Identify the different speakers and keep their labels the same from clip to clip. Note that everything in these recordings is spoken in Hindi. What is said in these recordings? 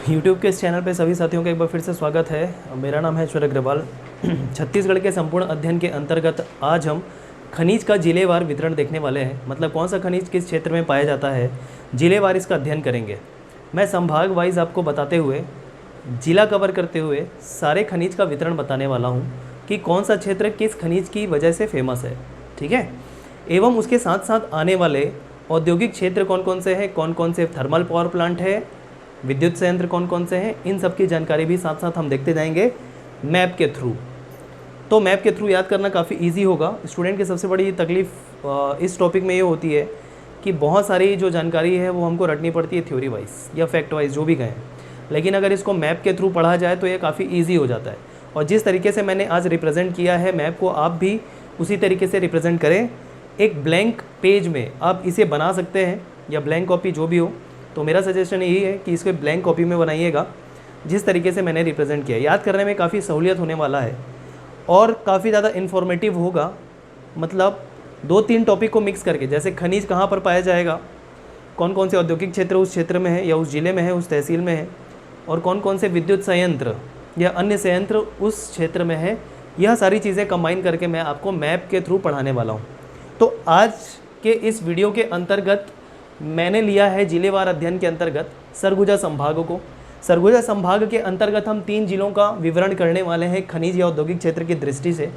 Speaker 1: यूट्यूब के इस चैनल पे सभी साथियों का एक बार फिर से स्वागत है। मेरा नाम है ऐश्वर्य अग्रवाल। छत्तीसगढ़ के संपूर्ण अध्ययन के अंतर्गत आज हम खनिज का जिलेवार वितरण देखने वाले हैं। मतलब कौन सा खनिज किस क्षेत्र में पाया जाता है, जिलेवार इसका अध्ययन करेंगे। मैं संभाग वाइज आपको बताते हुए, जिला कवर करते हुए सारे खनिज का वितरण बताने वाला हूँ कि कौन सा क्षेत्र किस खनिज की वजह से फेमस है, ठीक है। एवं उसके साथ साथ आने वाले औद्योगिक क्षेत्र कौन कौन से हैं, कौन कौन से थर्मल पावर प्लांट है, विद्युत संयंत्र कौन कौन से हैं, इन सब की जानकारी भी साथ साथ हम देखते जाएंगे मैप के थ्रू। तो मैप के थ्रू याद करना काफ़ी इजी होगा। स्टूडेंट की सबसे बड़ी तकलीफ इस टॉपिक में ये होती है कि बहुत सारी जो जानकारी है वो हमको रटनी पड़ती है थ्योरी वाइज या फैक्ट वाइज जो भी कहें, लेकिन अगर इसको मैप के थ्रू पढ़ा जाए तो ये काफ़ी ईजी हो जाता है। और जिस तरीके से मैंने आज रिप्रेजेंट किया है मैप को, आप भी उसी तरीके से रिप्रेजेंट करें। एक ब्लैंक पेज में आप इसे बना सकते हैं या ब्लैंक कॉपी जो भी हो, तो मेरा सजेशन यही है कि इसको ब्लैंक कॉपी में बनाइएगा जिस तरीके से मैंने रिप्रेजेंट किया। याद करने में काफ़ी सहूलियत होने वाला है और काफ़ी ज़्यादा इन्फॉर्मेटिव होगा। मतलब 2-3 टॉपिक को मिक्स करके, जैसे खनिज कहाँ पर पाया जाएगा, कौन कौन से औद्योगिक क्षेत्र उस क्षेत्र में है या उस ज़िले में है, उस तहसील में है, और कौन कौन से विद्युत संयंत्र या अन्य संयंत्र उस क्षेत्र में है, यह सारी चीज़ें कंबाइन करके मैं आपको मैप के थ्रू पढ़ाने वाला हूँ। तो आज के इस वीडियो के अंतर्गत मैंने लिया है जिलेवार अध्ययन के अंतर्गत सरगुजा संभाग को। सरगुजा संभाग के अंतर्गत हम 3 जिलों का विवरण करने वाले हैं खनिज या औद्योगिक क्षेत्र की दृष्टि से,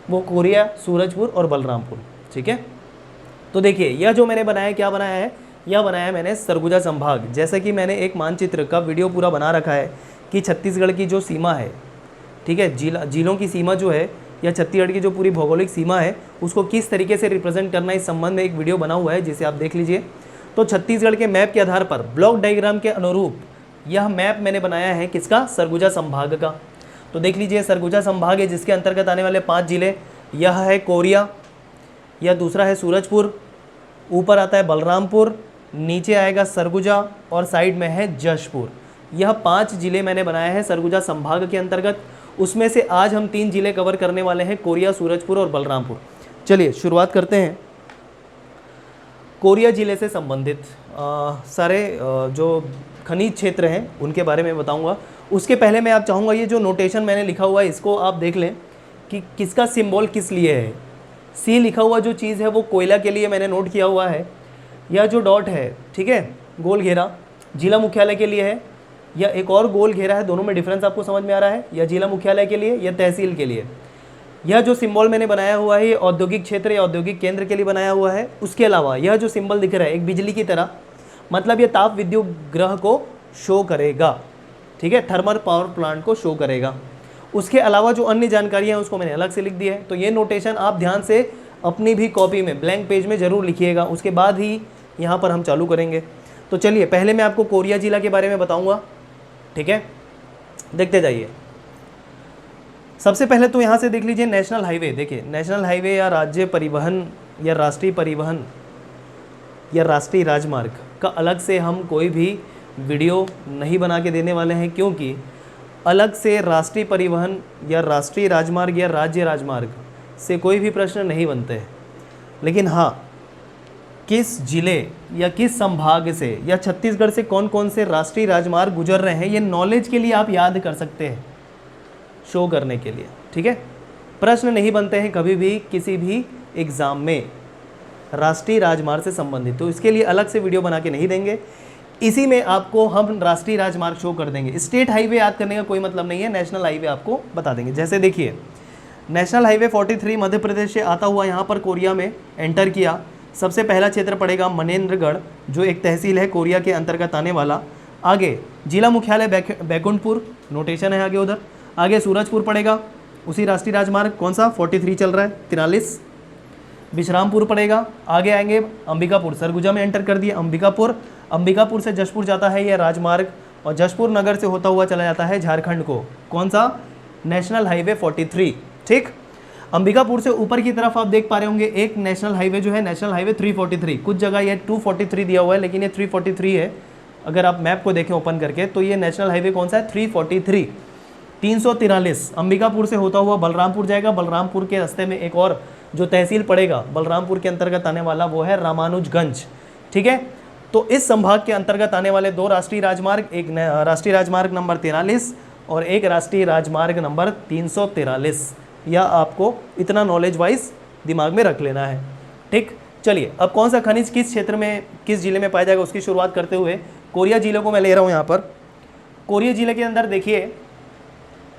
Speaker 1: वो कोरिया, सूरजपुर और बलरामपुर, ठीक है। तो देखिए यह जो मैंने बनाया, क्या बनाया है, यह बनाया है मैंने सरगुजा संभाग। जैसे कि मैंने एक मानचित्र का वीडियो पूरा बना रखा है कि छत्तीसगढ़ की जो सीमा है, ठीक है, जिलों की सीमा जो है या छत्तीसगढ़ की जो पूरी भौगोलिक सीमा है उसको किस तरीके से रिप्रेजेंट करना, इस संबंध में एक वीडियो बना हुआ है जिसे आप देख लीजिए। तो छत्तीसगढ़ के मैप के आधार पर ब्लॉक डायग्राम के अनुरूप यह मैप मैंने बनाया है किसका, सरगुजा संभाग का। तो देख लीजिए सरगुजा संभाग है जिसके अंतर्गत आने वाले 5 जिले, यह है कोरिया, यह दूसरा है सूरजपुर, ऊपर आता है बलरामपुर, नीचे आएगा सरगुजा और साइड में है जशपुर। यह 5 जिले मैंने बनाए हैं सरगुजा संभाग के अंतर्गत। उसमें से आज हम 3 जिले कवर करने वाले हैं, कोरिया, सूरजपुर और बलरामपुर। चलिए शुरुआत करते हैं कोरिया जिले से संबंधित सारे जो खनिज क्षेत्र हैं उनके बारे में बताऊंगा। उसके पहले मैं आप चाहूँगा ये जो नोटेशन मैंने लिखा हुआ है इसको आप देख लें कि किसका सिंबल किस लिए है। सी लिखा हुआ जो चीज़ है वो कोयला के लिए मैंने नोट किया हुआ है। यह जो डॉट है, ठीक है, गोल घेरा, जिला मुख्यालय के लिए है। या एक और गोल घेरा है, दोनों में डिफरेंस आपको समझ में आ रहा है, या जिला मुख्यालय के लिए या तहसील के लिए। यह जो सिंबल मैंने बनाया हुआ है ये औद्योगिक क्षेत्र या औद्योगिक केंद्र के लिए बनाया हुआ है। उसके अलावा यह जो सिंबल दिख रहा है एक बिजली की तरह, मतलब ये ताप विद्युत ग्रह को शो करेगा, ठीक है, थर्मल पावर प्लांट को शो करेगा। उसके अलावा जो अन्य जानकारियाँ हैं उसको मैंने अलग से लिख दिया है। तो ये नोटेशन आप ध्यान से अपनी भी कॉपी में ब्लैंक पेज में ज़रूर लिखिएगा, उसके बाद ही यहाँ पर हम चालू करेंगे। तो चलिए पहले मैं आपको कोरिया जिला के बारे में बताऊँगा, ठीक है, देखते जाइए। सबसे पहले तो यहाँ से देख लीजिए नेशनल हाईवे। देखिए नेशनल हाईवे या राज्य परिवहन या राष्ट्रीय परिवहन या राष्ट्रीय राजमार्ग का अलग से हम कोई भी वीडियो नहीं बना के देने वाले हैं, क्योंकि अलग से राष्ट्रीय परिवहन या राष्ट्रीय राजमार्ग या राज्य राजमार्ग से कोई भी प्रश्न नहीं बनते हैं। लेकिन हाँ, किस जिले या किस संभाग से या छत्तीसगढ़ से कौन कौन से राष्ट्रीय राजमार्ग गुजर रहे हैं, ये नॉलेज के लिए आप याद कर सकते हैं, शो करने के लिए, ठीक है। प्रश्न नहीं बनते हैं कभी भी किसी भी एग्ज़ाम में राष्ट्रीय राजमार्ग से संबंधित, तो इसके लिए अलग से वीडियो बना के नहीं देंगे। इसी में आपको हम राष्ट्रीय राजमार्ग शो कर देंगे। स्टेट हाईवे याद करने का कोई मतलब नहीं है, नेशनल हाईवे आपको बता देंगे। जैसे देखिए नेशनल हाईवे 43 मध्य प्रदेश से आता हुआ यहाँ पर कोरिया में एंटर किया। सबसे पहला क्षेत्र पड़ेगा मनेन्द्रगढ़, जो एक तहसील है कोरिया के अंतर्गत आने वाला। आगे जिला मुख्यालय बैकुंठपुर, नोटेशन है आगे उधर। आगे सूरजपुर पड़ेगा, उसी राष्ट्रीय राजमार्ग कौन सा 43 चल रहा है, 43। विश्रामपुर पड़ेगा। आगे आएंगे अंबिकापुर, सरगुजा में एंटर कर दिए अंबिकापुर। अंबिकापुर से जशपुर जाता है यह राजमार्ग, और जशपुर नगर से होता हुआ चला जाता है झारखंड को, कौन सा, नेशनल हाईवे 43, ठीक। अंबिकापुर से ऊपर की तरफ आप देख पा रहे होंगे एक नेशनल हाईवे जो है, नेशनल हाईवे 343। कुछ जगह ये 243 दिया हुआ है लेकिन ये 343 है। अगर आप मैप को देखें ओपन करके तो ये नेशनल हाईवे कौन सा है, 343। 343 अंबिकापुर से होता हुआ बलरामपुर जाएगा। बलरामपुर के रास्ते में एक और जो तहसील पड़ेगा बलरामपुर के अंतर्गत आने वाला वो है रामानुजगंज, ठीक है। तो इस संभाग के अंतर्गत आने वाले दो राष्ट्रीय राजमार्ग, एक राष्ट्रीय राजमार्ग नंबर 43 और एक राष्ट्रीय राजमार्ग नंबर 343, या आपको इतना नॉलेज वाइज दिमाग में रख लेना है। ठीक, चलिए अब कौन सा खनिज किस क्षेत्र में, किस जिले में पाया जाएगा उसकी शुरुआत करते हुए कोरिया जिले को मैं ले रहा हूँ यहाँ पर। कोरिया जिले के अंदर देखिए,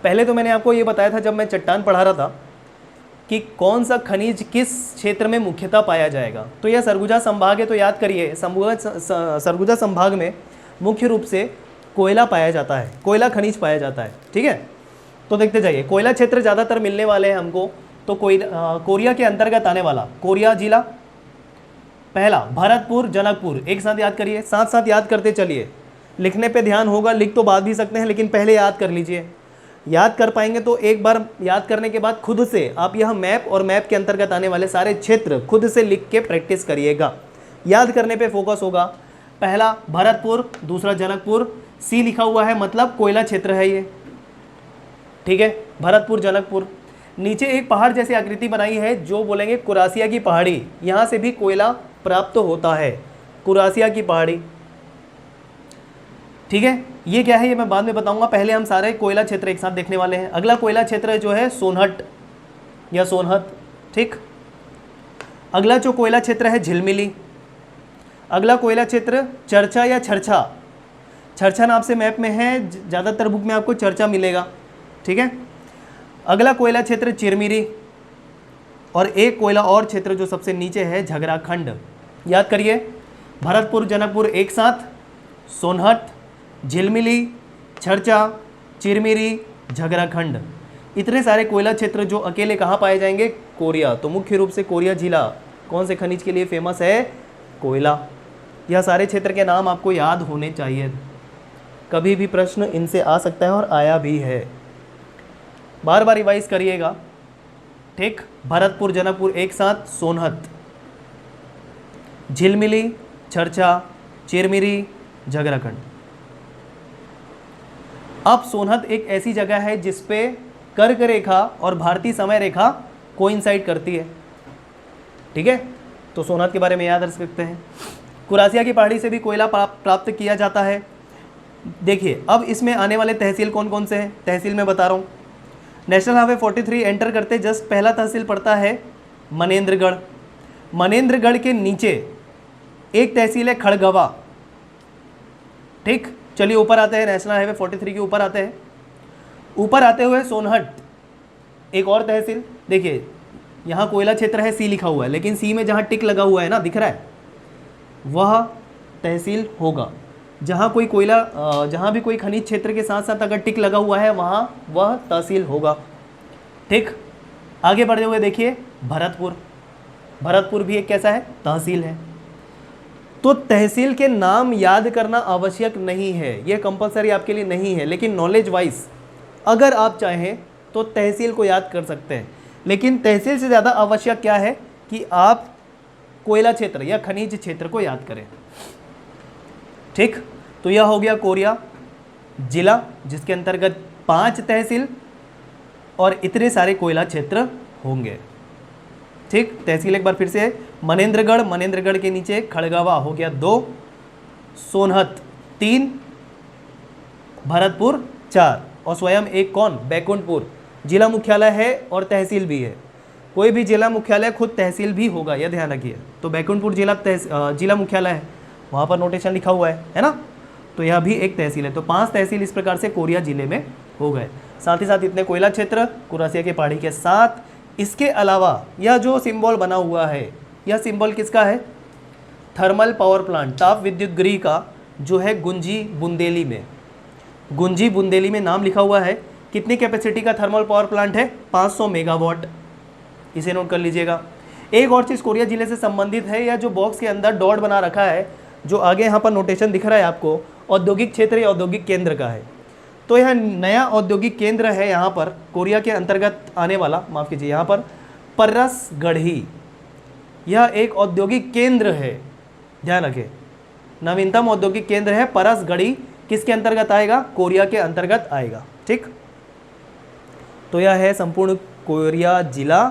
Speaker 1: पहले तो मैंने आपको ये बताया था जब मैं चट्टान पढ़ा रहा था कि कौन सा खनिज किस क्षेत्र में मुख्यतः पाया जाएगा। तो यह सरगुजा संभाग है, तो याद करिए सरगुजा संभाग में मुख्य रूप से कोयला पाया जाता है, कोयला खनिज पाया जाता है। ठीक है, तो देखते जाइए, कोयला क्षेत्र ज़्यादातर मिलने वाले हैं हमको। तो कोरिया के अंतर्गत आने वाला कोरिया जिला, पहला भरतपुर जनकपुर, एक साथ याद करिए, साथ साथ याद करते चलिए, लिखने पे ध्यान होगा, लिख तो बाद भी सकते हैं लेकिन पहले याद कर लीजिए। याद कर पाएंगे तो एक बार याद करने के बाद खुद से आप यह मैप और मैप के अंतर्गत आने वाले सारे क्षेत्र खुद से लिख के प्रैक्टिस करिएगा, याद करने पे फोकस होगा। पहला भरतपुर, दूसरा जनकपुर, सी लिखा हुआ है मतलब कोयला क्षेत्र है ये। ठीक है, भरतपुर जनकपुर। नीचे एक पहाड़ जैसी आकृति बनाई है जो बोलेंगे कुरासिया की पहाड़ी, यहाँ से भी कोयला प्राप्त होता है, कुरासिया की पहाड़ी। ठीक है, ये क्या है ये मैं बाद में बताऊंगा, पहले हम सारे कोयला क्षेत्र एक साथ देखने वाले हैं। अगला कोयला क्षेत्र जो है सोनहट या सोनहत। ठीक, अगला जो कोयला क्षेत्र है झिलमिली। अगला कोयला क्षेत्र चर्चा या छरछा, छरछा नाम से मैप में है, ज़्यादातर बुक में आपको चर्चा मिलेगा। ठीक है, अगला कोयला क्षेत्र चिरमिरी, और एक कोयला और क्षेत्र जो सबसे नीचे है झगराखंड। याद करिए, भरतपुर जनकपुर एक साथ, सोनहट, झिलमिली, छरचा, चिरमिरी, झगराखंड, इतने सारे कोयला क्षेत्र जो अकेले कहाँ पाए जाएंगे, कोरिया। तो मुख्य रूप से कोरिया जिला कौन से खनिज के लिए फेमस है, कोयला। यह सारे क्षेत्र के नाम आपको याद होने चाहिए, कभी भी प्रश्न इनसे आ सकता है और आया भी है, बार बार रिवाइज करिएगा। ठीक, भरतपुर जनकपुर एक साथ, सोनहत, झिलमिली, छरचा, चिरमिरी, झगराखंड। अब सोनहत एक ऐसी जगह है जिसपे कर्क रेखा और भारतीय समय रेखा कोइंसाइड करती है। ठीक है, तो सोनहत के बारे में याद रख सकते हैं। कुरासिया की पहाड़ी से भी कोयला प्राप्त किया जाता है। देखिए अब इसमें आने वाले तहसील कौन कौन से हैं, तहसील में बता रहा हूँ। नेशनल हाईवे 43 एंटर करते जस्ट पहला तहसील पड़ता है मनेंद्रगढ़। मनेंद्रगढ़ के नीचे एक तहसील है खड़गवा। ठीक, चलिए ऊपर आते हैं, नेशनल हाईवे 43 के ऊपर आते हैं। ऊपर आते हुए सोनहट एक और तहसील। देखिए यहाँ कोयला क्षेत्र है, सी लिखा हुआ है, लेकिन सी में जहाँ टिक लगा हुआ है ना, दिख रहा है, वह तहसील होगा। जहाँ कोई कोयला, जहाँ भी कोई खनिज क्षेत्र के साथ साथ अगर टिक लगा हुआ है वहाँ वह तहसील होगा। ठीक, आगे बढ़ते हुए देखिए भरतपुर। भरतपुर भी एक कैसा है, तहसील है। तो तहसील के नाम याद करना आवश्यक नहीं है, यह कंपलसरी आपके लिए नहीं है, लेकिन नॉलेज वाइज अगर आप चाहें तो तहसील को याद कर सकते हैं। लेकिन तहसील से ज़्यादा आवश्यक क्या है कि आप कोयला क्षेत्र या खनिज क्षेत्र को याद करें। ठीक, तो यह हो गया कोरिया जिला जिसके अंतर्गत 5 तहसील और इतने सारे कोयला क्षेत्र होंगे। ठीक, तहसील एक बार फिर से, मनेंद्रगढ़, मनेंद्रगढ़ के नीचे खड़गवा हो गया 2, सोनहत 3, भरतपुर 4 और स्वयं एक कौन, बैकुंठपुर। जिला मुख्यालय है और तहसील भी है, कोई भी जिला मुख्यालय खुद तहसील भी होगा, यह ध्यान रखिए। तो बैकुंठपुर जिला मुख्यालय है, वहाँ पर नोटेशन लिखा हुआ है ना, तो यह भी एक तहसील है। तो 5 तहसील इस प्रकार से कोरिया जिले में हो गए। साथ ही साथ इतने कोयला क्षेत्र कुरासिया की पहाड़ी के साथ। इसके अलावा यह जो सिंबल बना हुआ है, यह सिंबल किसका है, थर्मल पावर प्लांट, ताप विद्युत गृह का, जो है गुंजी बुंदेली में। गुंजी बुंदेली में नाम लिखा हुआ है। कितनी कैपेसिटी का थर्मल पावर प्लांट है, 500 मेगावाट, इसे नोट कर लीजिएगा। एक और चीज़ कोरिया जिले से संबंधित है, यह जो बॉक्स के अंदर डॉट बना रखा है, जो आगे यहाँ पर नोटेशन दिख रहा है आपको, औद्योगिक क्षेत्र या औद्योगिक केंद्र का है। तो यह नया औद्योगिक केंद्र है यहाँ पर कोरिया के अंतर्गत आने वाला, माफ़ कीजिए, यहाँ पर परसगढ़ी, यह एक औद्योगिक केंद्र है, ध्यान रखें, नवीनतम औद्योगिक केंद्र है परसगढ़ी। किसके अंतर्गत आएगा, कोरिया के अंतर्गत आएगा। ठीक, तो यह है संपूर्ण कोरिया जिला,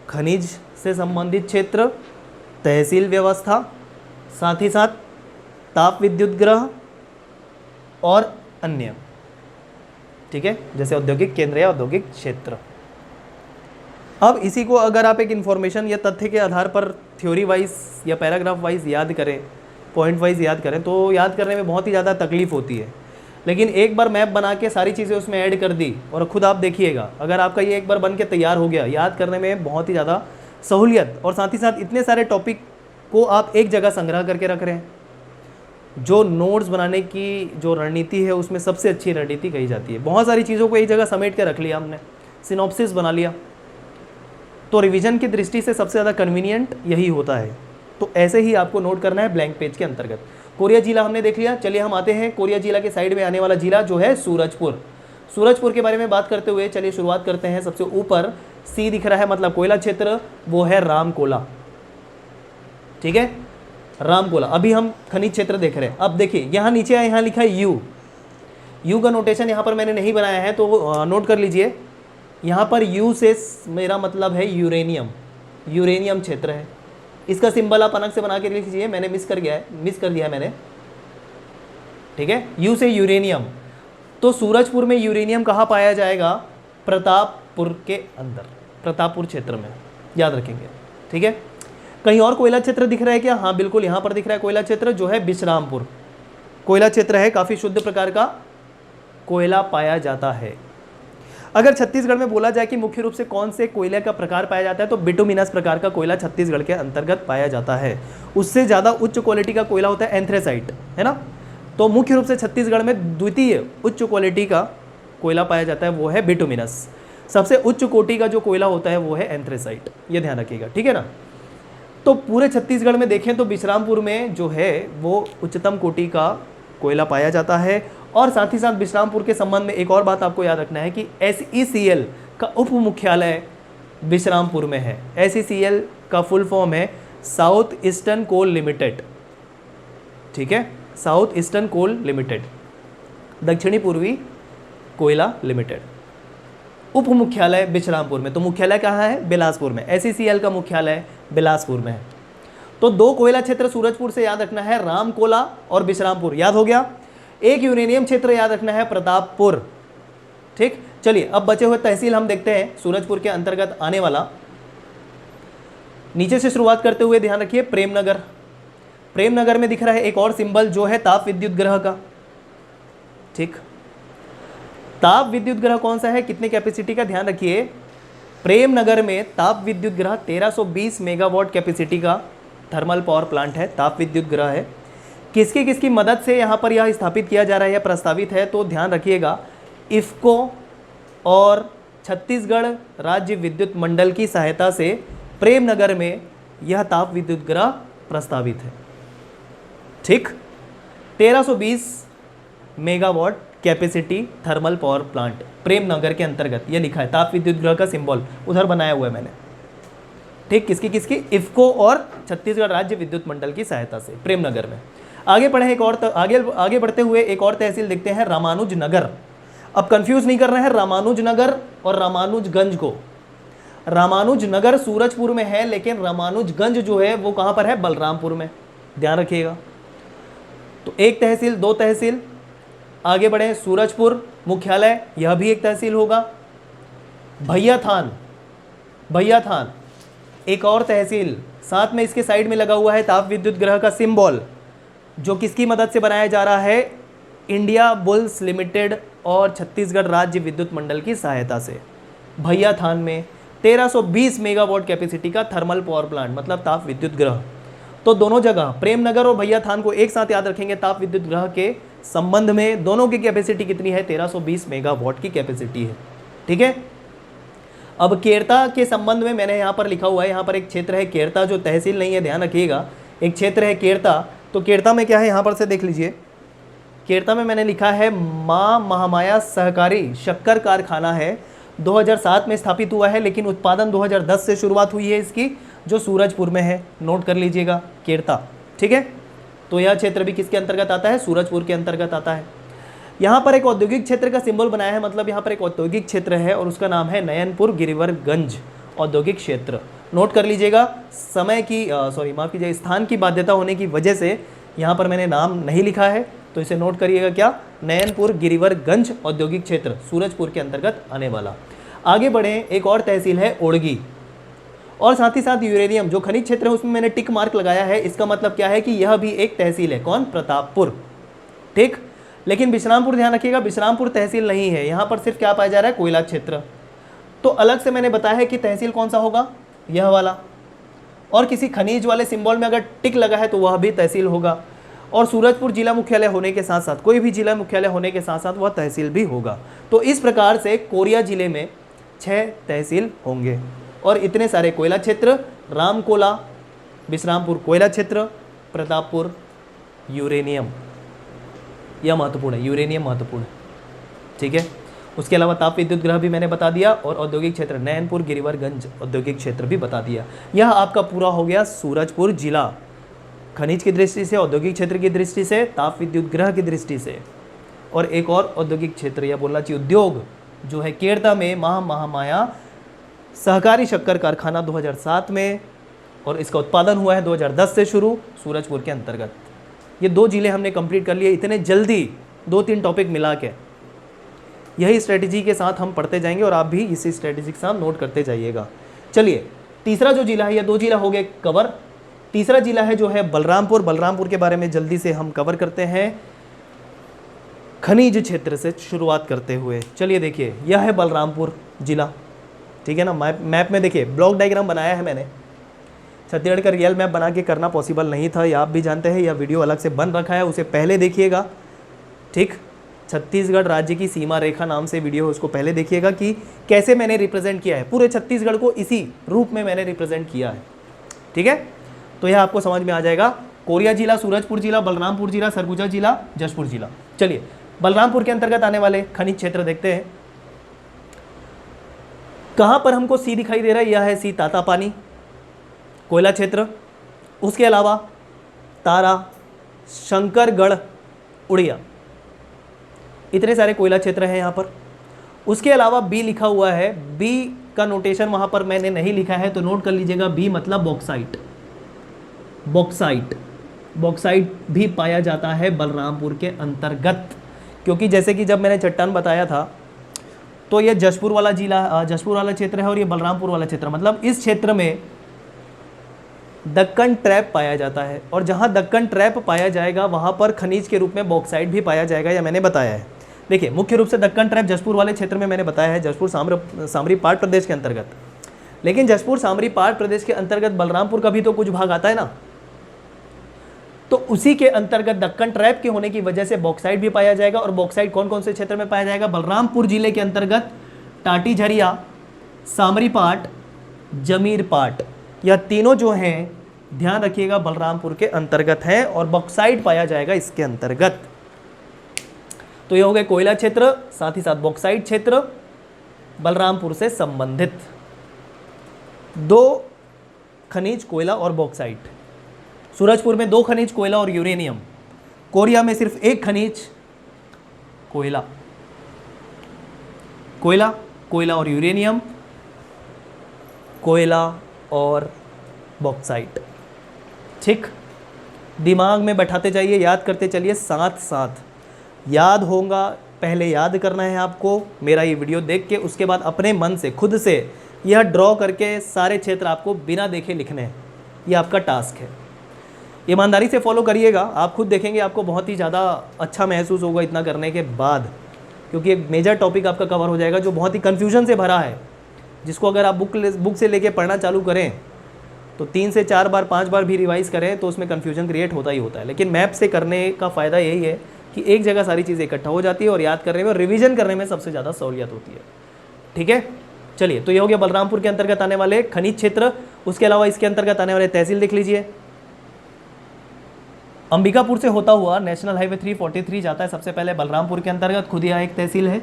Speaker 1: खनिज से संबंधित क्षेत्र, तहसील व्यवस्था, साथ ही साथ ताप विद्युत ग्रह और अन्य, ठीक है, जैसे औद्योगिक केंद्र या औद्योगिक क्षेत्र। अब इसी को अगर आप एक इन्फॉर्मेशन या तथ्य के आधार पर थ्योरी वाइज या पैराग्राफ वाइज याद करें, पॉइंट वाइज याद करें, तो याद करने में बहुत ही ज़्यादा तकलीफ होती है। लेकिन एक बार मैप बना के सारी चीज़ें उसमें ऐड कर दी और खुद आप देखिएगा, अगर आपका ये एक बार बन के तैयार हो गया, याद करने में बहुत ही ज़्यादा सहूलियत, और साथ ही साथ इतने सारे टॉपिक को आप एक जगह संग्रह करके रख रहे हैं। जो नोट्स बनाने की जो रणनीति है उसमें सबसे अच्छी रणनीति कही जाती है। बहुत सारी चीज़ों को एक जगह समेट के रख लिया हमने, सिनॉप्सिस बना लिया, तो रिवीजन की दृष्टि से सबसे ज़्यादा कन्वीनियंट यही होता है। तो ऐसे ही आपको नोट करना है ब्लैंक पेज के अंतर्गत। कोरिया जिला हमने देख लिया। चलिए हम आते हैं कोरिया जिला के साइड में आने वाला जिला जो है सूरजपुर। सूरजपुर के बारे में बात करते हुए चलिए शुरुआत करते हैं। सबसे ऊपर सी दिख रहा है, मतलब कोयला क्षेत्र, वो है रामकोला, ठीक है, रामकोला। अभी हम खनिज क्षेत्र देख रहे हैं। अब देखिए यहाँ नीचे यहाँ लिखा है यू, यू का नोटेशन यहाँ पर मैंने नहीं बनाया है, तो नोट कर लीजिए। यहाँ पर यू से मेरा मतलब है यूरेनियम, यूरेनियम क्षेत्र है। इसका सिंबल आप अलग से बना के लिख लीजिए, मैंने मिस कर दिया है मैंने, ठीक है, यू से यूरेनियम। तो सूरजपुर में यूरेनियम कहाँ पाया जाएगा? प्रतापपुर के अंदर, प्रतापपुर क्षेत्र में, याद रखेंगे, ठीक है। कहीं और कोयला क्षेत्र दिख रहा है क्या? हाँ बिल्कुल, यहाँ पर दिख रहा है कोयला क्षेत्र जो है बिश्रामपुर, कोयला क्षेत्र है, काफ़ी शुद्ध प्रकार का कोयला पाया जाता है। अगर छत्तीसगढ़ में बोला जाए कि मुख्य रूप से कौन से कोयले का प्रकार पाया जाता है, तो बिटुमिनस प्रकार का कोयला छत्तीसगढ़ के अंतर्गत पाया जाता है। उससे ज़्यादा उच्च क्वालिटी का कोयला होता है एंथ्रेसाइट, है ना। तो मुख्य रूप से छत्तीसगढ़ में द्वितीय उच्च क्वालिटी का कोयला पाया जाता है, वो है बिटुमिनस। सबसे उच्च कोटि का जो कोयला होता है वो है एंथ्रेसाइट, ये ध्यान रखिएगा, ठीक है ना। तो पूरे छत्तीसगढ़ में देखें तो बिश्रामपुर में जो है वो उच्चतम कोटि का कोयला पाया जाता है। और साथ ही साथ बिश्रामपुर के संबंध में एक और बात आपको याद रखना है कि SECL का उप मुख्यालय बिश्रामपुर में है। SECL का फुल फॉर्म है साउथ ईस्टर्न कोल लिमिटेड, ठीक है, साउथ ईस्टर्न कोल लिमिटेड, दक्षिणी पूर्वी कोयला लिमिटेड। उप मुख्यालय बिश्रामपुर में, तो मुख्यालय कहाँ है? बिलासपुर में। SECL का मुख्यालय बिलासपुर में है। तो दो कोयला क्षेत्र सूरजपुर से याद रखना है, रामकोला और बिश्रामपुर, याद हो गया। एक यूरेनियम क्षेत्र याद रखना है, प्रतापपुर, ठीक। चलिए अब बचे हुए तहसील हम देखते हैं सूरजपुर के अंतर्गत आने वाला। नीचे से शुरुआत करते हुए ध्यान रखिए प्रेमनगर। प्रेमनगर में दिख रहा है एक और सिंबल जो है ताप विद्युत ग्रह का, ठीक। ताप विद्युत ग्रह कौन सा है, कितने कैपेसिटी का, ध्यान रखिए। प्रेमनगर में ताप विद्युत ग्रह 1320 मेगावाट कैपेसिटी का थर्मल पावर प्लांट है, ताप विद्युत ग्रह है। किसकी मदद से यहाँ पर यह स्थापित किया जा रहा है या प्रस्तावित है, तो ध्यान रखिएगा इफ़को और छत्तीसगढ़ राज्य विद्युत मंडल की सहायता से प्रेमनगर में यह ताप विद्युत ग्रह प्रस्तावित है, ठीक। 1320 megawatt capacity thermal power plant Premnagar के अंतर्गत, यह लिखा है ताप विद्युत ग्रह का सिंबल उधर बनाया हुआ है मैंने, ठीक। किसकी इफ़को और छत्तीसगढ़ राज्य विद्युत मंडल की सहायता से प्रेमनगर में। आगे बढ़े एक और आगे बढ़ते हुए एक और तहसील देखते हैं, रामानुजनगर। अब कंफ्यूज नहीं कर रहे हैं रामानुजनगर और रामानुजगंज को। रामानुजनगर सूरजपुर में है, लेकिन रामानुजगंज जो है वो कहाँ पर है? बलरामपुर में, ध्यान रखिएगा। तो एक तहसील, दो तहसील। आगे बढ़े, सूरजपुर मुख्यालय, यह भी एक तहसील होगा। भैयाथान, भैयाथान एक और तहसील, साथ में इसके साइड में लगा हुआ है ताप विद्युत ग्रह का सिंबल, जो किसकी मदद से बनाया जा रहा है? इंडिया बुल्स लिमिटेड और छत्तीसगढ़ राज्य विद्युत मंडल की सहायता से। भैयाथान में 1320 मेगावाट कैपेसिटी का थर्मल पावर प्लांट, मतलब ताप विद्युत ग्रह। तो दोनों जगह प्रेमनगर और भैयाथान को एक साथ याद रखेंगे ताप विद्युत ग्रह के संबंध में। दोनों की कैपेसिटी कितनी है? 1320 मेगावाट की कैपेसिटी है, ठीक है। अब केरता के संबंध में मैंने यहाँ पर लिखा हुआ है, यहाँ पर एक क्षेत्र है केरता, जो तहसील नहीं है, ध्यान रखिएगा, एक क्षेत्र है केरता। तो केरता में क्या है, यहाँ पर से देख लीजिए। केरता में मैंने लिखा है माँ महामाया सहकारी शक्कर कारखाना है, 2007 में स्थापित हुआ है, लेकिन उत्पादन 2010 से शुरुआत हुई है इसकी, जो सूरजपुर में है, नोट कर लीजिएगा केरता, ठीक है। तो यह क्षेत्र भी किसके अंतर्गत आता है? सूरजपुर के अंतर्गत आता है। यहाँ पर एक औद्योगिक क्षेत्र का सिंबल बनाया है, मतलब यहाँ पर एक औद्योगिक क्षेत्र है और उसका नाम है नयनपुर गिरिवरगंज औद्योगिक क्षेत्र, नोट कर लीजिएगा। समय की माफ़ कीजिए, स्थान की बाध्यता होने की वजह से यहाँ पर मैंने नाम नहीं लिखा है तो इसे नोट करिएगा, क्या, नयनपुर गिरिवरगंज औद्योगिक क्षेत्र, सूरजपुर के अंतर्गत आने वाला। आगे बढ़े, एक और तहसील है ओड़गी, और साथ ही साथ यूरेनियम जो खनिज क्षेत्र है उसमें मैंने टिक मार्क लगाया है, इसका मतलब क्या है कि यह भी एक तहसील है। कौन? प्रतापपुर। ठीक, लेकिन विश्रामपुर ध्यान रखिएगा, विश्रामपुर तहसील नहीं है, यहाँ पर सिर्फ क्या पाया जा रहा है? कोयला क्षेत्र। तो अलग से मैंने बताया है कि तहसील कौन सा होगा? यह वाला। और किसी खनिज वाले सिंबल में अगर टिक लगा है तो वह भी तहसील होगा। और सूरजपुर जिला मुख्यालय होने के साथ साथ, कोई भी जिला मुख्यालय होने के साथ साथ वह तहसील भी होगा। तो इस प्रकार से कोरिया जिले में 6 तहसील होंगे और इतने सारे कोयला क्षेत्र, रामकोला, विश्रामपुर कोयला क्षेत्र, प्रतापपुर यूरेनियम, यह महत्वपूर्ण है, यूरेनियम महत्वपूर्ण है। ठीक है, उसके अलावा ताप विद्युत गृह भी मैंने बता दिया और औद्योगिक क्षेत्र नयनपुर गिरिवरगंज औद्योगिक क्षेत्र भी बता दिया। यह आपका पूरा हो गया सूरजपुर जिला, खनिज की दृष्टि से, औद्योगिक क्षेत्र की दृष्टि से, ताप विद्युत गृह की दृष्टि से। और एक और औद्योगिक क्षेत्र या बोलना चाहिए उद्योग जो है केरता में महामाया सहकारी शक्कर कारखाना 2007 में, और इसका उत्पादन हुआ है 2010 से शुरू, सूरजपुर के अंतर्गत। ये 2 जिले हमने कंप्लीट कर लिए इतने जल्दी, 2-3 टॉपिक मिला के। यही स्ट्रेटेजी के साथ हम पढ़ते जाएंगे और आप भी इसी स्ट्रेटेजी के साथ नोट करते जाइएगा। चलिए, तीसरा जो जिला है, या 2 जिला हो गए कवर। तीसरा जिला है जो है बलरामपुर। बलरामपुर के बारे में जल्दी से हम कवर करते हैं, खनिज क्षेत्र से शुरुआत करते हुए। चलिए देखिए, यह है बलरामपुर जिला, ठीक है ना। मैप में देखिए ब्लॉक डायग्राम बनाया है मैंने। छत्तीसगढ़ का रियल मैप बना के करना पॉसिबल नहीं था, ये आप भी जानते हैं। यह वीडियो अलग से बन रखा है, उसे पहले देखिएगा। ठीक, छत्तीसगढ़ राज्य की सीमा रेखा नाम से वीडियो, उसको पहले देखिएगा कि कैसे मैंने रिप्रेजेंट किया है। पूरे छत्तीसगढ़ को इसी रूप में मैंने रिप्रेजेंट किया है। ठीक है, तो यह आपको समझ में आ जाएगा। कोरिया जिला, सूरजपुर जिला, बलरामपुर जिला, सरगुजा जिला, जशपुर जिला। चलिए, बलरामपुर के अंतर्गत आने वाले खनिज क्षेत्र देखते हैं। कहाँ पर हमको सी दिखाई दे रहा है? यह है सी, तातापानी कोयला क्षेत्र। उसके अलावा तारा, शंकरगढ़, उड़िया, इतने सारे कोयला क्षेत्र हैं यहाँ पर। उसके अलावा बी लिखा हुआ है, बी का नोटेशन वहाँ पर मैंने नहीं लिखा है तो नोट कर लीजिएगा। बी मतलब बॉक्साइट। बॉक्साइट भी पाया जाता है बलरामपुर के अंतर्गत, क्योंकि जैसे कि जब मैंने चट्टान बताया था तो ये जशपुर वाला जिला, जशपुर वाला क्षेत्र है और ये बलरामपुर वाला क्षेत्र, मतलब इस क्षेत्र में दक्कन ट्रैप पाया जाता है। और जहाँ दक्कन ट्रैप पाया जाएगा वहाँ पर खनिज के रूप में बॉक्साइट भी पाया जाएगा, या मैंने बताया है। देखिए, मुख्य रूप से दक्कन ट्रैप जशपुर वाले क्षेत्र में मैंने बताया है, जशपुर सामरी पाट प्रदेश के अंतर्गत। लेकिन जशपुर सामरी पाट प्रदेश के अंतर्गत बलरामपुर का भी तो कुछ भाग आता है ना, तो उसी के अंतर्गत दक्कन ट्रैप के होने की वजह से बॉक्साइट भी पाया जाएगा। और बॉक्साइट कौन कौन से क्षेत्र में पाया जाएगा? बलरामपुर जिले के अंतर्गत टाटी झरिया, सामरी पाट, जमीर पाट, यह तीनों जो हैं ध्यान रखिएगा बलरामपुर के अंतर्गत हैं और बॉक्साइट पाया जाएगा इसके अंतर्गत। तो ये हो गए कोयला क्षेत्र, साथ ही साथ बॉक्साइट क्षेत्र बलरामपुर से संबंधित। 2 खनिज, कोयला और बॉक्साइट। सूरजपुर में 2 खनिज, कोयला और यूरेनियम। कोरिया में सिर्फ 1 खनिज, कोयला और यूरेनियम, कोयला और बॉक्साइट। ठीक, दिमाग में बैठाते जाइए, याद करते चलिए, साथ साथ याद होगा। पहले याद करना है आपको मेरा ये वीडियो देख के, उसके बाद अपने मन से खुद से यह ड्रॉ करके सारे क्षेत्र आपको बिना देखे लिखने हैं। ये आपका टास्क है, ईमानदारी से फॉलो करिएगा। आप खुद देखेंगे आपको बहुत ही ज़्यादा अच्छा महसूस होगा इतना करने के बाद, क्योंकि एक मेजर टॉपिक आपका कवर हो जाएगा जो बहुत ही कन्फ्यूजन से भरा है, जिसको अगर आप बुक से लेके पढ़ना चालू करें तो 3 से 4 बार 5 बार भी रिवाइज़ करें तो उसमें कन्फ्यूजन क्रिएट होता ही होता है। लेकिन मैप से करने का फ़ायदा यही है कि एक जगह सारी चीज़ें इकट्ठा हो जाती है और याद करने में, रिवीजन करने में सबसे ज़्यादा सहूलियत होती है। ठीक है, चलिए, तो ये हो गया बलरामपुर के अंतर्गत आने वाले खनिज क्षेत्र। उसके अलावा इसके अंतर्गत आने वाले तहसील देख लीजिए। अंबिकापुर से होता हुआ नेशनल हाईवे 343 जाता है सबसे पहले बलरामपुर के अंतर्गत, खुद यहाँ एक तहसील है।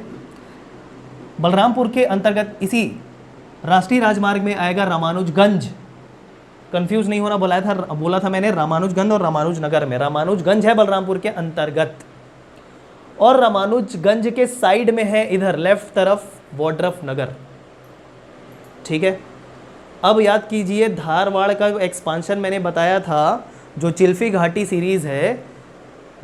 Speaker 1: बलरामपुर के अंतर्गत इसी राष्ट्रीय राजमार्ग में आएगा रामानुजगंज। कंफ्यूज नहीं होना, बोला था मैंने रामानुजगंज और रामानुजनगर में। रामानुजगंज है बलरामपुर के अंतर्गत, और रामानुजगंज के साइड में है इधर लेफ्ट तरफ वाड्रफ नगर। ठीक है, अब याद कीजिए धारवाड़ का एक्सपांशन मैंने बताया था जो चिल्फी घाटी सीरीज़ है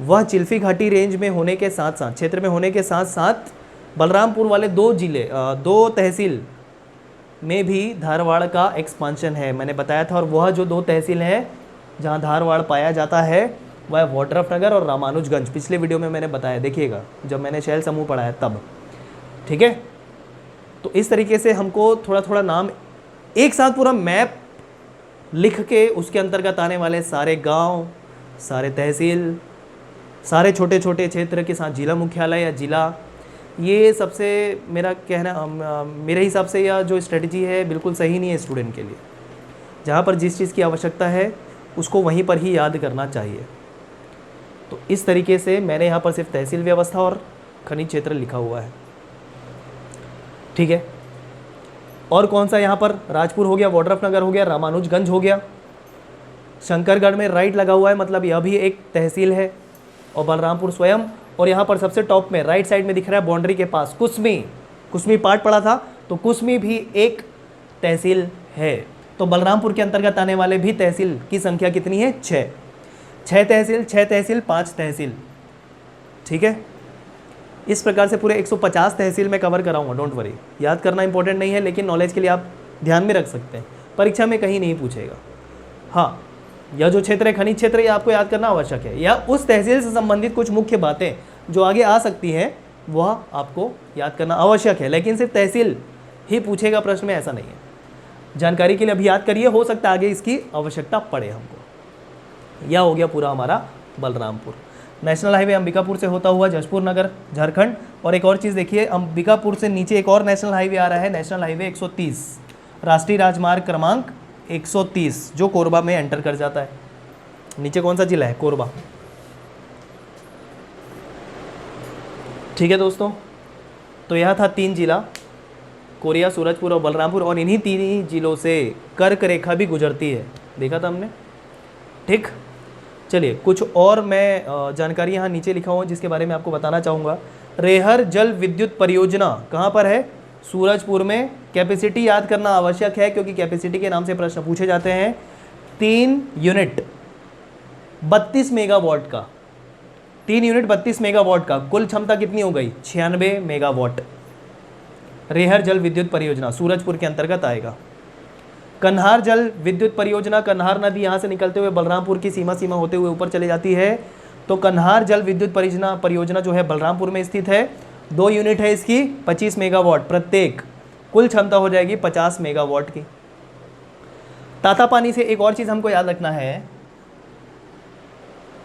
Speaker 1: वह चिल्फी घाटी रेंज में होने के साथ साथ, क्षेत्र में होने के साथ साथ बलरामपुर वाले 2 जिले 2 तहसील में भी धारवाड़ का एक्सपांशन है, मैंने बताया था। और वह जो 2 तहसील हैं जहां धारवाड़ पाया जाता है वह वाड्रफनगर और रामानुजगंज। पिछले वीडियो में मैंने बताया, देखिएगा जब मैंने शैल समूह पढ़ाया तब। ठीक है, तो इस तरीके से हमको थोड़ा थोड़ा नाम एक साथ पूरा मैप लिख के उसके अंतर्गत आने वाले सारे गांव, सारे तहसील, सारे छोटे छोटे क्षेत्र के साथ जिला मुख्यालय या जिला, ये सबसे मेरा कहना मेरे हिसाब से यह जो स्ट्रेटजी है बिल्कुल सही नहीं है स्टूडेंट के लिए। जहाँ पर जिस चीज़ की आवश्यकता है उसको वहीं पर ही याद करना चाहिए। तो इस तरीके से मैंने यहाँ पर सिर्फ तहसील व्यवस्था और खनिज क्षेत्र लिखा हुआ है। ठीक है, और कौन सा यहाँ पर, राजपुर हो गया, वाड्रफनगर हो गया, रामानुजगंज हो गया, शंकरगढ़ में राइट लगा हुआ है, मतलब यह भी एक तहसील है, और बलरामपुर स्वयं। और यहाँ पर सबसे टॉप में राइट साइड में दिख रहा है बाउंड्री के पास कुसमी पार्ट पड़ा था, तो कुसमी भी एक तहसील है। तो बलरामपुर के अंतर्गत आने वाले भी तहसील की संख्या कितनी है? 6 तहसील 5 तहसील। ठीक है, इस प्रकार से पूरे 150 तहसील में कवर कराऊंगा, डोंट वरी। याद करना इंपॉर्टेंट नहीं है, लेकिन नॉलेज के लिए आप ध्यान में रख सकते हैं, परीक्षा में कहीं नहीं पूछेगा। हाँ, यह जो क्षेत्र है खनिज क्षेत्र, ये आपको याद करना आवश्यक है, या उस तहसील से संबंधित कुछ मुख्य बातें जो आगे आ सकती हैं वह आपको याद करना आवश्यक है। लेकिन सिर्फ तहसील ही पूछेगा प्रश्न में, ऐसा नहीं है। जानकारी के लिए अभी याद करिए, हो सकता है आगे इसकी आवश्यकता पड़े हमको। यह हो गया पूरा हमारा बलरामपुर। नेशनल हाईवे अंबिकापुर से होता हुआ जशपुर नगर झारखंड। और एक और चीज़ देखिए, अंबिकापुर से नीचे एक और नेशनल हाईवे आ रहा है, नेशनल हाईवे 130, राष्ट्रीय राजमार्ग क्रमांक 130, जो कोरबा में एंटर कर जाता है। नीचे कौन सा जिला है? कोरबा। ठीक है दोस्तों, तो यह था 3 जिला, कोरिया, सूरजपुर और बलरामपुर, और इन्हीं 3 ही जिलों से कर्क रेखा भी गुजरती है, देखा था हमने। ठीक, चलिए कुछ और मैं जानकारी यहाँ नीचे लिखा हुआ जिसके बारे में आपको बताना चाहूँगा। रेहर जल विद्युत परियोजना कहाँ पर है? सूरजपुर में। कैपेसिटी याद करना आवश्यक है, क्योंकि कैपेसिटी के नाम से प्रश्न पूछे जाते हैं। 3 यूनिट 32 मेगावाट का, 3 यूनिट 32 मेगावाट का, कुल क्षमता कितनी हो गई? 96 मेगावाट। रेहर जल विद्युत परियोजना सूरजपुर के अंतर्गत आएगा। कन्हार जल विद्युत परियोजना, कन्हार नदी यहाँ से निकलते हुए बलरामपुर की सीमा होते हुए ऊपर चली जाती है, तो कन्हार जल विद्युत परियोजना जो है बलरामपुर में स्थित है। 2 यूनिट है इसकी, 25 मेगावाट प्रत्येक, कुल क्षमता हो जाएगी 50 मेगावाट की। तातापानी से एक और चीज़ हमको याद रखना है,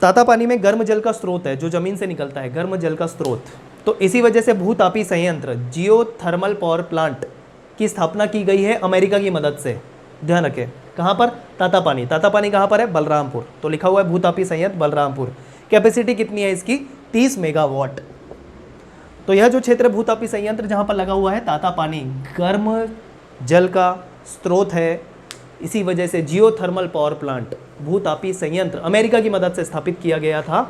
Speaker 1: तातापानी में गर्म जल का स्रोत है, जो जमीन से निकलता है, गर्म जल का स्रोत। तो इसी वजह से भूतापी संयंत्र जियोथर्मल पावर प्लांट की स्थापना की गई है अमेरिका की मदद से। ध्यान रखें, कहाँ पर? तातापानी। तातापानी कहाँ पर है? बलरामपुर। तो लिखा हुआ है भूतापी संयंत्र बलरामपुर। कैपेसिटी कितनी है इसकी? 30 मेगावाट। तो यह जो क्षेत्र भूतापी संयंत्र जहाँ पर लगा हुआ है, तातापानी गर्म जल का स्रोत है, इसी वजह से जियोथर्मल पावर प्लांट, भूतापी संयंत्र अमेरिका की मदद से स्थापित किया गया था।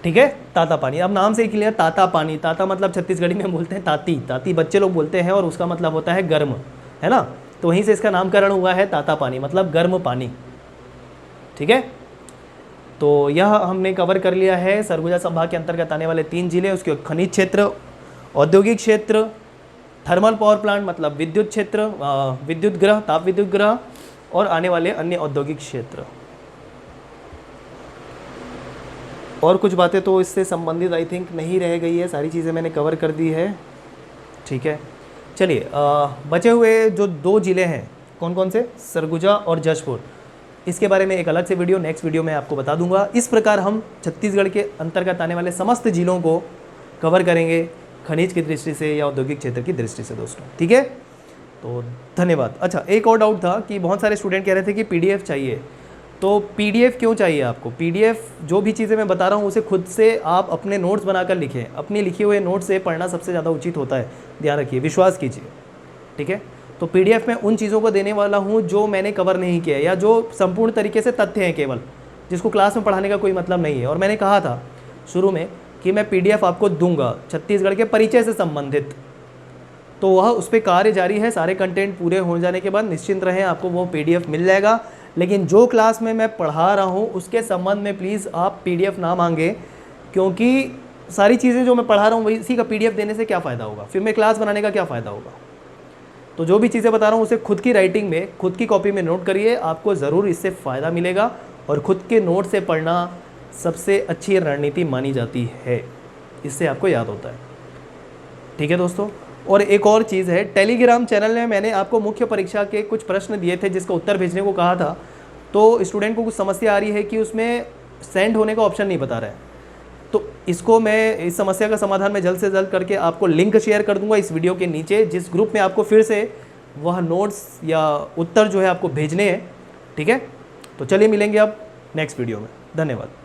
Speaker 1: ठीक है, तातापानी। अब नाम से ही क्लियर, तातापानी। ताता मतलब छत्तीसगढ़ी में बोलते हैं ताती, ताती बच्चे लोग बोलते हैं, और उसका मतलब होता है गर्म, है ना। तो वहीं से इसका नामकरण हुआ है तातापानी, मतलब गर्म पानी। ठीक है, तो यह हमने कवर कर लिया है सरगुजा संभाग के अंतर्गत आने वाले 3 जिले, उसके खनिज क्षेत्र, औद्योगिक क्षेत्र, थर्मल पावर प्लांट मतलब विद्युत क्षेत्र, विद्युत ग्रह, ताप विद्युत ग्रह, और आने वाले अन्य औद्योगिक क्षेत्र। और कुछ बातें तो इससे संबंधित आई थिंक नहीं रह गई है, सारी चीज़ें मैंने कवर कर दी है। ठीक है, चलिए बचे हुए जो 2 जिले हैं कौन कौन से? सरगुजा और जशपुर। इसके बारे में एक अलग से वीडियो नेक्स्ट वीडियो में आपको बता दूंगा। इस प्रकार हम छत्तीसगढ़ के अंतर्गत आने वाले समस्त जिलों को कवर करेंगे, खनिज की दृष्टि से या औद्योगिक क्षेत्र की दृष्टि से दोस्तों। ठीक है, तो धन्यवाद। अच्छा, एक और डाउट था कि बहुत सारे स्टूडेंट कह रहे थे कि पीडीएफ चाहिए। तो पीडीएफ क्यों चाहिए आपको? पीडीएफ जो भी चीज़ें मैं बता रहा हूँ उसे खुद से आप अपने नोट्स बनाकर लिखें। अपनी लिखे हुए नोट्स से पढ़ना सबसे ज़्यादा उचित होता है, ध्यान रखिए, विश्वास कीजिए। ठीक है, तो पीडीएफ में उन चीज़ों को देने वाला हूँ जो मैंने कवर नहीं किया या जो संपूर्ण तरीके से तथ्य हैं केवल, जिसको क्लास में पढ़ाने का कोई मतलब नहीं है। और मैंने कहा था शुरू में कि मैं पीडीएफ आपको दूंगा छत्तीसगढ़ के परिचय से संबंधित, तो वह उस पर कार्य जारी है। सारे कंटेंट पूरे हो जाने के बाद निश्चिंत रहें, आपको वो पीडीएफ मिल जाएगा। लेकिन जो क्लास में मैं पढ़ा रहा हूँ उसके संबंध में प्लीज़ आप PDF ना मांगे, क्योंकि सारी चीज़ें जो मैं पढ़ा रहा हूँ वही इसी का PDF देने से क्या फ़ायदा होगा, फिर मैं क्लास बनाने का क्या फ़ायदा होगा। तो जो भी चीज़ें बता रहा हूँ उसे खुद की राइटिंग में, खुद की कॉपी में नोट करिए, आपको ज़रूर इससे फ़ायदा मिलेगा। और खुद के नोट से पढ़ना सबसे अच्छी रणनीति मानी जाती है, इससे आपको याद होता है। ठीक है दोस्तों। और एक और चीज़ है, टेलीग्राम चैनल में मैंने आपको मुख्य परीक्षा के कुछ प्रश्न दिए थे जिसका उत्तर भेजने को कहा था। तो स्टूडेंट को कुछ समस्या आ रही है कि उसमें सेंड होने का ऑप्शन नहीं बता रहा है, तो इसको मैं, इस समस्या का समाधान मैं जल्द से जल्द करके आपको लिंक शेयर कर दूंगा इस वीडियो के नीचे, जिस ग्रुप में आपको फिर से वह नोट्स या उत्तर जो है आपको भेजने हैं। ठीक है, तो चलिए मिलेंगे अब नेक्स्ट वीडियो में। धन्यवाद।